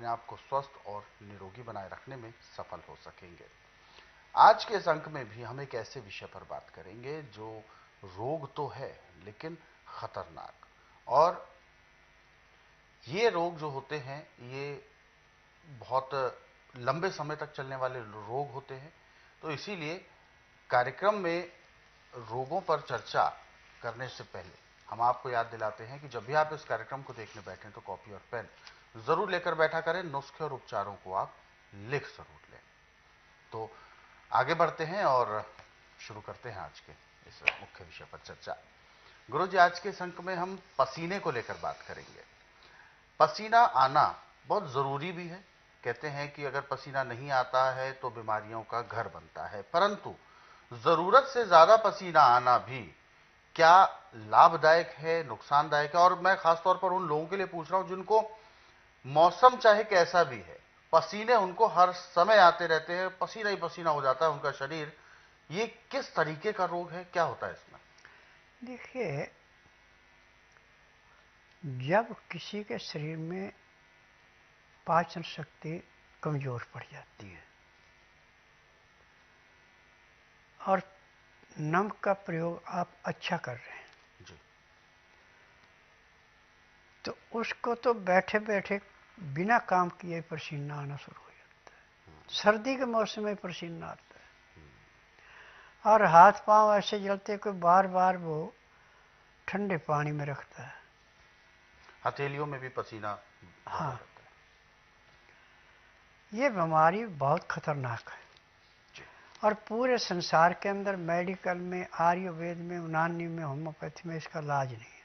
अपने आप को स्वस्थ और निरोगी बनाए रखने में सफल हो सकेंगे। आज के इस अंक में भी हम एक ऐसे विषय पर बात करेंगे जो रोग तो है लेकिन खतरनाक, और ये रोग जो होते हैं ये बहुत लंबे समय तक चलने वाले रोग होते हैं। तो इसीलिए कार्यक्रम में रोगों पर चर्चा करने से पहले हम आपको याद दिलाते हैं कि जब भी आप इस कार्यक्रम को देखने बैठें तो कॉपी और पेन जरूर लेकर बैठा करें। नुस्खे और उपचारों को आप लिख जरूर लें। तो आगे बढ़ते हैं और शुरू करते हैं आज के इस मुख्य विषय पर चर्चा। गुरु जी, आज के इस अंक में हम पसीने को लेकर बात करेंगे। पसीना आना बहुत जरूरी भी है। कहते हैं कि अगर पसीना नहीं आता है तो बीमारियों का घर बनता है, परंतु जरूरत से ज्यादा पसीना आना भी क्या लाभदायक है, नुकसानदायक है? और मैं खासतौर पर उन लोगों के लिए पूछ रहा हूं जिनको मौसम चाहे कैसा भी है, पसीने उनको हर समय आते रहते हैं, पसीना ही पसीना हो जाता है उनका शरीर। ये किस तरीके का रोग है, क्या होता है इसमें? देखिए, जब किसी के शरीर में पाचन शक्ति कमजोर पड़ जाती है और नमक का प्रयोग आप अच्छा कर रहे हैं जी। तो उसको तो बैठे बैठे बिना काम किए पसीना आना शुरू हो जाता है। सर्दी के मौसम में पसीना आता है और हाथ पांव ऐसे जलते कि बार बार वो ठंडे पानी में रखता है। हथेलियों में भी पसीना भरा हाँ, रहता ये बीमारी बहुत खतरनाक है है। जी। और पूरे संसार के अंदर मेडिकल में, आयुर्वेद में, यूनानी में, होम्योपैथी में इसका इलाज नहीं है।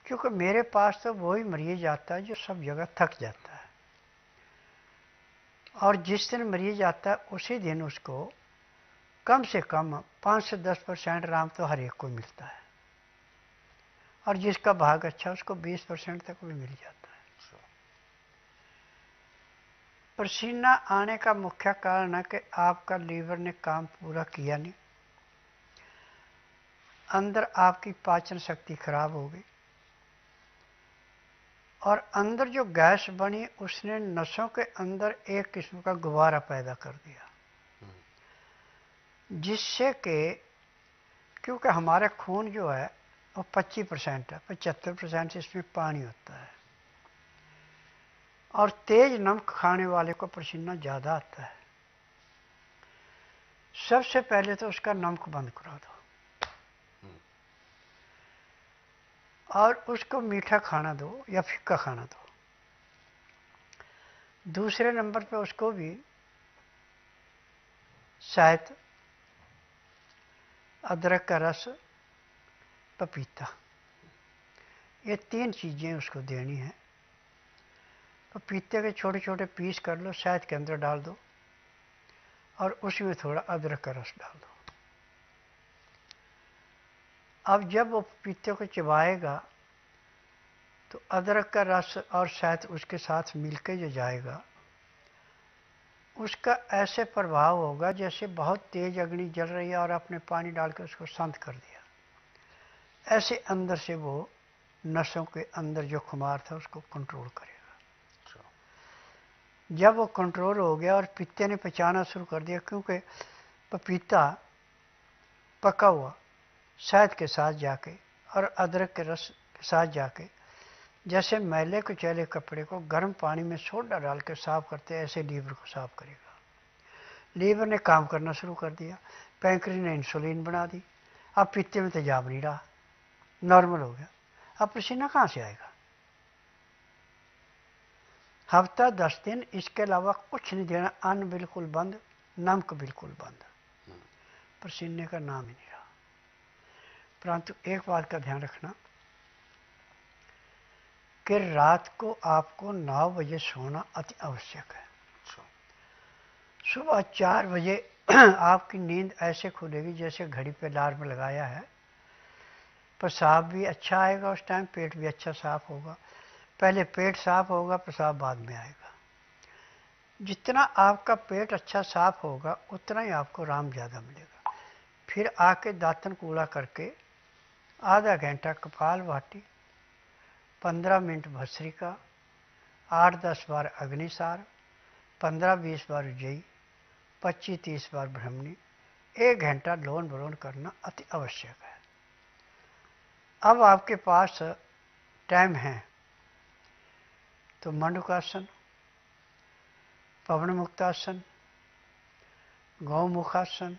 क्योंकि मेरे पास तो वही मरीज आता है जो सब जगह थक जाता है और जिस दिन मरीज आता है उसी दिन उसको कम से कम 5 से 10% आराम तो हर एक को मिलता है और जिसका भाग अच्छा उसको 20% तक भी मिल जाता है। पसीना आने का मुख्य कारण है कि आपका लीवर ने काम पूरा किया नहीं, अंदर आपकी पाचन शक्ति खराब हो गई और अंदर जो गैस बनी उसने नसों के अंदर एक किस्म का गुब्बारा पैदा कर दिया, जिससे कि क्योंकि हमारा खून जो है वो 25% है, 75% इसमें पानी होता है और तेज नमक खाने वाले को पसीना ज़्यादा आता है। सबसे पहले तो उसका नमक बंद करा दो और उसको मीठा खाना दो या फिक्का खाना दो। दूसरे नंबर पे उसको भी शायद अदरक का रस, पपीता, ये 3 चीज़ें उसको देनी है। पपीते के छोटे छोटे पीस कर लो, शहद के अंदर डाल दो और उसमें थोड़ा अदरक का रस डाल दो। अब जब वो पपीते को चबाएगा तो अदरक का रस और शहद उसके साथ मिलके जो जाएगा उसका ऐसे प्रभाव होगा जैसे बहुत तेज अग्नि जल रही है और आपने पानी डाल के उसको शांत कर दिया। ऐसे अंदर से वो नसों के अंदर जो खुमार था उसको कंट्रोल करेगा। जब वो कंट्रोल हो गया और पित्ते ने पचाना शुरू कर दिया, क्योंकि पपीता पका हुआ शहद के साथ जाके और अदरक के रस के साथ जाके जैसे मैले कुचैले कपड़े को गर्म पानी में सोडा डाल के साफ करते हैं, ऐसे लीवर को साफ करेगा। लीवर ने काम करना शुरू कर दिया, पैंक्री ने इंसुलिन बना दी, अब पित्ते में तेजाब नहीं रहा, नॉर्मल हो गया। अब पसीना कहाँ से आएगा? हफ्ता 10 दिन इसके अलावा कुछ नहीं देना, अन्न बिल्कुल बंद, नमक बिल्कुल बंद, पसीने का नाम ही नहीं रहा। परंतु एक बात का ध्यान रखना कि रात को आपको 9 बजे सोना अति आवश्यक है। सुबह 4 बजे आपकी नींद ऐसे खुलेगी जैसे घड़ी पे अलार्म लगाया है। पेशाब भी अच्छा आएगा उस टाइम, पेट भी अच्छा साफ होगा। पहले पेट साफ होगा, पेशाब बाद में आएगा। जितना आपका पेट अच्छा साफ होगा उतना ही आपको आराम ज़्यादा मिलेगा। फिर आके दातन कूड़ा करके आधा घंटा कपाल भाती, 15 मिनट भस्त्रिका 8-10 बार अग्निसार, 15-20 बार उज्जयी, 25-30 बार ब्रह्मणी, 1 घंटा लोन वलोन करना अति आवश्यक है। अब आपके पास टाइम है तो मंडूकासन, पवन मुक्तासन, गौमुखासन,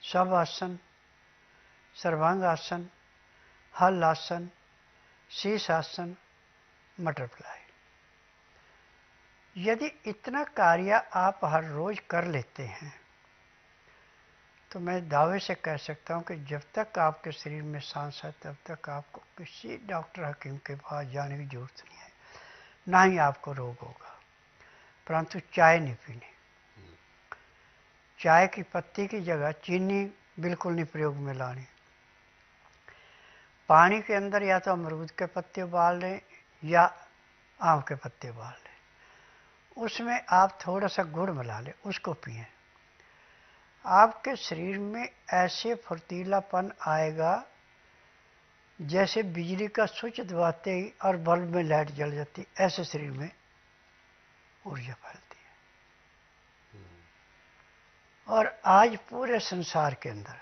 सब आसन, सर्वांगासन, हल आसन, शीश आसन, बटरफ्लाई। यदि इतना कार्य आप हर रोज कर लेते हैं तो मैं दावे से कह सकता हूं कि जब तक आपके शरीर में सांस है तब तक आपको किसी डॉक्टर हकीम के पास जाने की जरूरत नहीं है, ना ही आपको रोग होगा। परंतु चाय नहीं पीनी। चाय की पत्ती की जगह चीनी बिल्कुल नहीं प्रयोग में लानी। पानी के अंदर या तो अमरूद के पत्ते उबाल लें या आम के पत्ते उबाल लें, उसमें आप थोड़ा सा गुड़ मिला लें, उसको पिएं। आपके शरीर में ऐसे फुर्तीलापन आएगा जैसे बिजली का स्विच दबाते ही और बल्ब में लाइट जल जाती, ऐसे शरीर में ऊर्जा फैलती है। और आज पूरे संसार के अंदर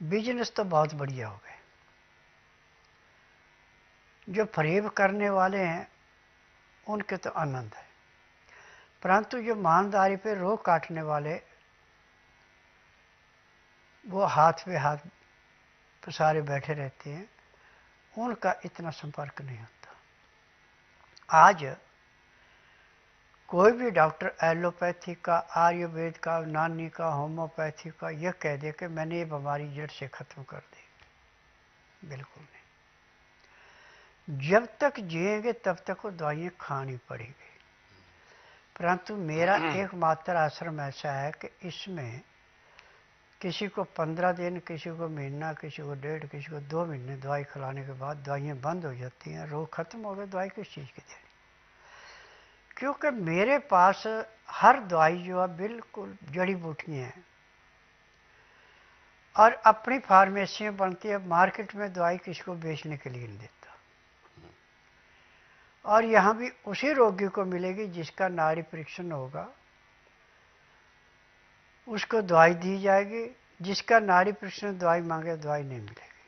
बिजनेस तो बहुत बढ़िया हो गए। जो फरेब करने वाले हैं उनके तो आनंद है, परंतु जो ईमानदारी पे रोक काटने वाले वो हाथ पे हाथ पसारे बैठे रहते हैं, उनका इतना संपर्क नहीं होता। आज कोई भी डॉक्टर एलोपैथी का, आयुर्वेद का, यूनानी का, होम्योपैथी का यह कह दे कि मैंने ये बीमारी जड़ से खत्म कर दी, बिल्कुल नहीं। जब तक जिएंगे तब तक वो दवाइयाँ खानी पड़ेगी। परंतु मेरा एकमात्र आश्रम ऐसा है कि इसमें किसी को 15 दिन, किसी को महीना, किसी को 1.5, किसी को 2 महीने दवाई खिलाने के बाद दवाइयाँ बंद हो जाती हैं, रोग खत्म हो गए, दवाई किस चीज़ की देनी। क्योंकि मेरे पास हर दवाई जो है बिल्कुल जड़ी बूटियाँ हैं और अपनी फार्मेसियाँ बनती है। मार्केट में दवाई किसी को बेचने के लिए नहीं देता। और यहाँ भी उसी रोगी को मिलेगी जिसका नाड़ी परीक्षण होगा, उसको दवाई दी जाएगी। जिसका नाड़ी परीक्षण दवाई मांगे दवाई नहीं मिलेगी।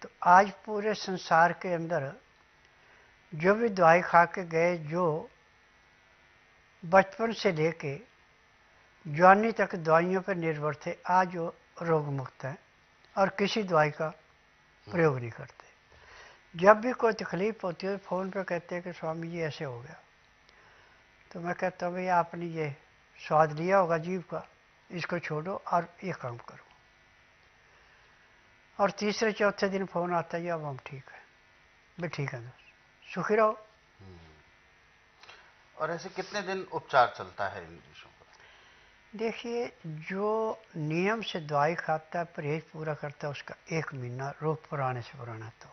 तो आज पूरे संसार के अंदर जो भी दवाई खा के गए, जो बचपन से लेके जवानी तक दवाइयों पर निर्भर थे, आज वो रोग मुक्त हैं और किसी दवाई का प्रयोग नहीं करते। जब भी कोई तकलीफ होती है फ़ोन पे कहते हैं कि स्वामी जी ऐसे हो गया, तो मैं कहता हूँ भैया आपने ये स्वाद लिया होगा जीभ का, इसको छोड़ो और ये काम करो। और तीसरे चौथे दिन फ़ोन आता है, अब हम ठीक है। भाई ठीक है दोस्त, सुखी रहो। और ऐसे कितने दिन उपचार चलता है इन विषयों पर? देखिए, जो नियम से दवाई खाता है, परहेज पूरा करता है, उसका 1 महीना रोग पुराने से पुराना तो।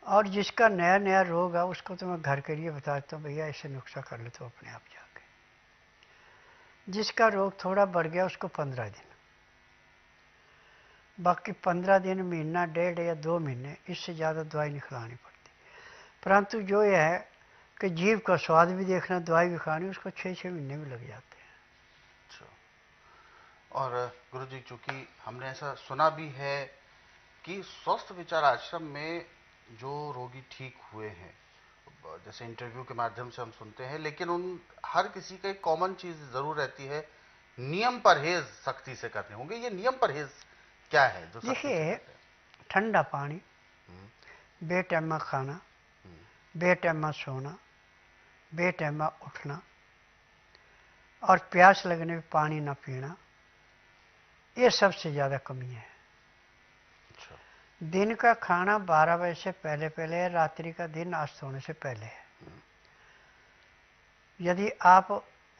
और जिसका नया नया रोग है उसको तो मैं घर के लिए बताता हूँ, भैया ऐसे नुस्खा कर लो तो अपने आप जाके। जिसका रोग थोड़ा बढ़ गया उसको 15 दिन, बाकी 15 दिन, महीना, 1.5 या 2 महीने, इससे ज़्यादा दवाई नहीं खिलानी पड़ती। परंतु जो ये है कि जीभ का स्वाद भी देखना, दवाई भी खानी, उसको 6-6 महीने भी लग जाते हैं। और गुरुजी, चूंकि हमने ऐसा सुना भी है कि स्वस्थ विचार आश्रम में जो रोगी ठीक हुए हैं, जैसे इंटरव्यू के माध्यम से हम सुनते हैं, लेकिन उन हर किसी का एक कॉमन चीज जरूर रहती है, नियम परहेज सख्ती से करने होंगे। ये नियम परहेज क्या है जो सख्ती से देखिए, करते हैं? ठंडा पानी, बेटैमा खाना, बेटैमा सोना, बेटैमा उठना और प्यास लगने में पानी ना पीना, ये सबसे ज़्यादा कमी है। दिन का खाना 12 बजे से पहले पहले है, रात्रि का दिन अस्त होने से पहले है। यदि आप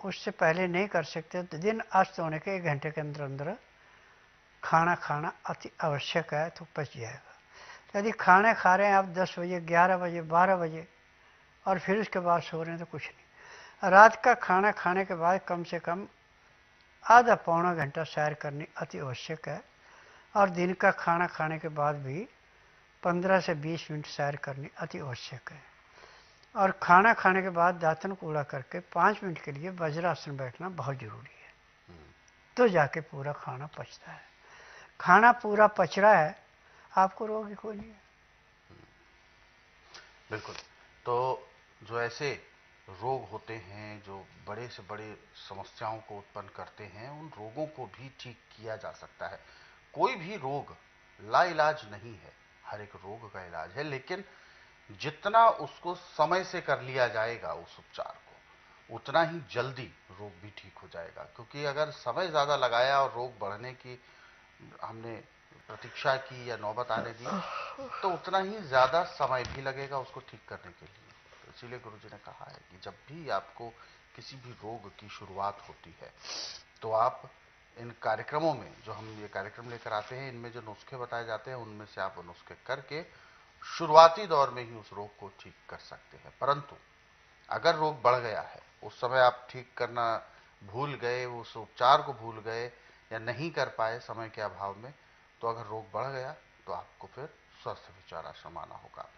उससे पहले नहीं कर सकते तो दिन अस्त होने के 1 घंटे के अंदर अंदर खाना खाना अति आवश्यक है, तो पच जाएगा। यदि खाने खा रहे हैं आप 10 बजे, 11 बजे, 12 बजे और फिर उसके बाद सो रहे हैं तो कुछ नहीं। रात का खाना खाने के बाद कम से कम आधा पौना घंटा सैर करनी अति आवश्यक है। और दिन का खाना खाने के बाद भी 15 से 20 मिनट सैर करनी अति आवश्यक है। और खाना खाने के बाद दांतन कूड़ा करके 5 मिनट के लिए वज्रासन बैठना बहुत जरूरी है, तो जाके पूरा खाना पचता है। खाना पूरा पच रहा है, आपको रोग ही कोई नहीं है। बिल्कुल। तो जो ऐसे रोग होते हैं जो बड़े से बड़े समस्याओं को उत्पन्न करते हैं, उन रोगों को भी ठीक किया जा सकता है। कोई भी रोग लाइलाज नहीं है, हर एक रोग का इलाज है, लेकिन जितना उसको समय से कर लिया जाएगा उस उपचार को, उतना ही जल्दी रोग भी ठीक हो जाएगा। क्योंकि अगर समय ज्यादा लगाया और रोग बढ़ने की हमने प्रतीक्षा की या नौबत आने दी, तो उतना ही ज्यादा समय भी लगेगा उसको ठीक करने के लिए। तो इसीलिए गुरुजी ने कहा है कि जब भी आपको किसी भी रोग की शुरुआत होती है, तो आप इन कार्यक्रमों में, जो हम ये कार्यक्रम लेकर आते हैं, इनमें जो नुस्खे बताए जाते हैं, उनमें से आप वो नुस्खे करके शुरुआती दौर में ही उस रोग को ठीक कर सकते हैं। परंतु अगर रोग बढ़ गया है, उस समय आप ठीक करना भूल गए, उस उपचार को भूल गए या नहीं कर पाए समय के अभाव में, तो अगर रोग बढ़ गया तो आपको फिर स्वस्थ विचार आश्रम आना होगा,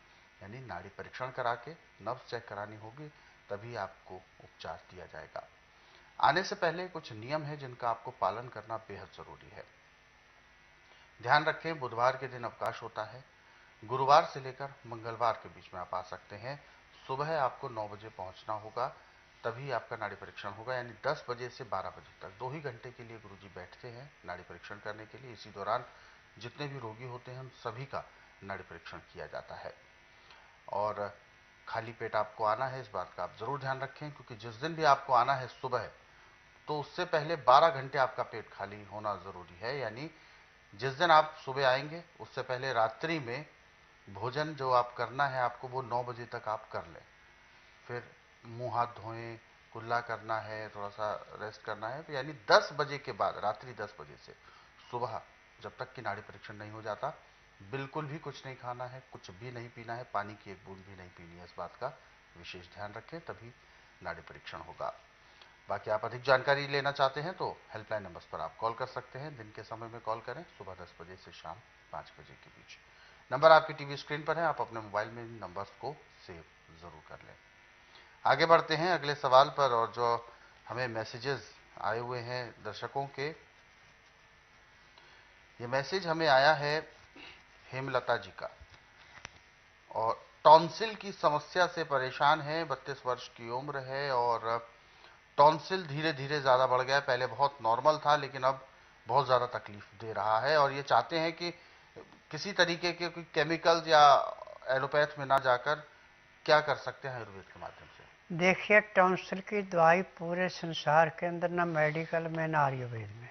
यानी नाड़ी परीक्षण करा के नब्ज चेक करानी होगी, तभी आपको उपचार दिया जाएगा। आने से पहले कुछ नियम है जिनका आपको पालन करना बेहद जरूरी है। ध्यान रखें, बुधवार के दिन अवकाश होता है। गुरुवार से लेकर मंगलवार के बीच में आप आ सकते हैं। सुबह आपको 9 बजे पहुंचना होगा, तभी आपका नाड़ी परीक्षण होगा, यानी 10 बजे से 12 बजे तक 2 ही घंटे के लिए गुरुजी बैठते हैं नाड़ी परीक्षण करने के लिए। इसी दौरान जितने भी रोगी होते हैं उन सभी का नाड़ी परीक्षण किया जाता है। और खाली पेट आपको आना है, इस बात का आप जरूर ध्यान रखें, क्योंकि जिस दिन भी आपको आना है सुबह, तो उससे पहले 12 घंटे आपका पेट खाली होना जरूरी है। यानी जिस दिन आप सुबह आएंगे उससे पहले रात्रि में भोजन जो आप करना है आपको, वो 9 बजे तक आप कर लें। फिर मुंह हाथ धोएं, कुल्ला करना है, थोड़ा सा रेस्ट करना है, तो यानी 10 बजे के बाद, रात्रि 10 बजे से सुबह जब तक कि नाड़ी परीक्षण नहीं हो जाता, बिल्कुल भी कुछ नहीं खाना है, कुछ भी नहीं पीना है, पानी की एक बूंद भी नहीं पीनी है। इस बात का विशेष ध्यान रखें, तभी नाड़ी परीक्षण होगा। बाकी आप अधिक जानकारी लेना चाहते हैं तो हेल्पलाइन नंबर्स पर आप कॉल कर सकते हैं। दिन के समय में कॉल करें, सुबह 10 बजे से शाम 5 बजे के बीच। नंबर आपकी टीवी स्क्रीन पर है, आप अपने मोबाइल में इन नंबर्स को सेव जरूर कर लें। आगे बढ़ते हैं अगले सवाल पर, और जो हमें मैसेजेस आए हुए हैं दर्शकों के, ये मैसेज हमें आया है हेमलता जी का, और टॉन्सिल की समस्या से परेशान है, 32 वर्ष की उम्र है, और टॉन्सिल धीरे धीरे ज्यादा बढ़ गया है। पहले बहुत नॉर्मल था, लेकिन अब बहुत ज्यादा तकलीफ दे रहा है, और ये चाहते हैं कि किसी तरीके के कोई केमिकल्स या एलोपैथ में ना जाकर क्या कर सकते हैं आयुर्वेद के माध्यम से। देखिए, टॉन्सिल की दवाई पूरे संसार के अंदर ना मेडिकल में ना आयुर्वेद में,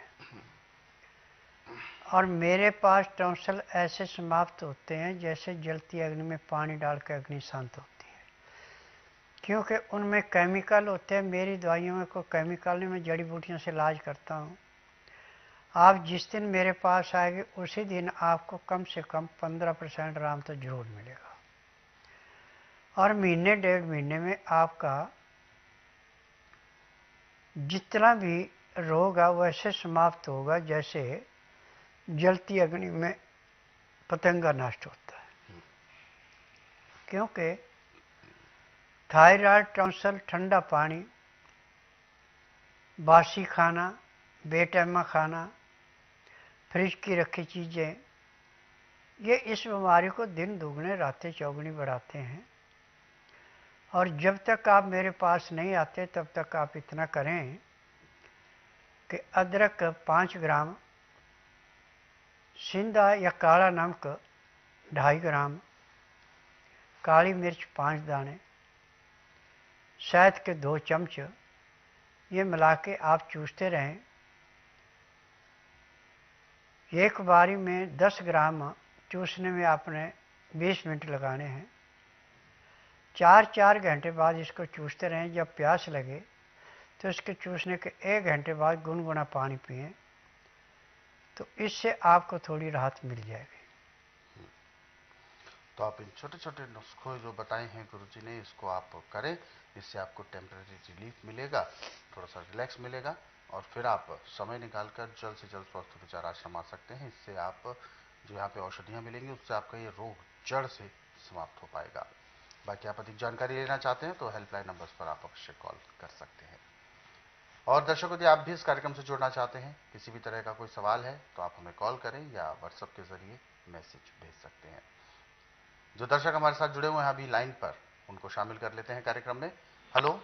और मेरे पास टॉन्सिल ऐसे समाप्त होते हैं जैसे जलती अग्नि में पानी डाल के अग्नि शांत होती है, क्योंकि उनमें केमिकल होते हैं। मेरी दवाइयों में कोई केमिकल नहीं, मैं जड़ी बूटियों से इलाज करता हूँ। आप जिस दिन मेरे पास आएंगे उसी दिन आपको कम से कम 15% आराम तो जरूर मिलेगा, और महीने 1.5 महीने में आपका जितना भी रोग है वैसे समाप्त होगा जैसे जलती अग्नि में पतंगा नष्ट होता है। क्योंकि थायराइड, टॉन्सिल, ठंडा पानी, बासी खाना, बेटैमा खाना, फ्रिज की रखी चीज़ें, ये इस बीमारी को दिन दुगने रातें चौगुनी बढ़ाते हैं। और जब तक आप मेरे पास नहीं आते तब तक आप इतना करें कि अदरक 5 ग्राम, सिंधा या काला नमक 2.5 ग्राम, काली मिर्च 5 दाने, शहद के 2 चम्मच, ये मिला के आप चूसते रहें। एक बारी में 10 ग्राम चूसने में आपने 20 मिनट लगाने हैं। 4-4 घंटे बाद इसको चूसते रहें। जब प्यास लगे तो इसके चूसने के 1 घंटे बाद गुनगुना पानी पिएं, तो इससे आपको थोड़ी राहत मिल जाएगी। तो आप इन छोटे छोटे नुस्खे जो बताए हैं गुरुजी ने, इसको आप करें, इससे आपको टेम्परेरी रिलीफ मिलेगा, थोड़ा सा रिलैक्स मिलेगा, और फिर आप समय निकालकर जल्द से जल्द स्वस्थ विचार आश्रम आ सकते हैं। इससे आप जो यहाँ पे औषधियाँ मिलेंगी उससे आपका ये रोग जड़ से समाप्त हो पाएगा। बाकी आप अधिक जानकारी लेना चाहते हैं तो हेल्पलाइन नंबर्स पर आप अवश्य कॉल कर सकते हैं। और दर्शकों, यदि आप भी इस कार्यक्रम से जुड़ना चाहते हैं, किसी भी तरह का कोई सवाल है तो आप हमें कॉल करें या व्हाट्सएप के जरिए मैसेज भेज सकते हैं। जो दर्शक हमारे साथ जुड़े हुए हैं अभी लाइन पर, उनको शामिल कर लेते हैं कार्यक्रम में। हेलो।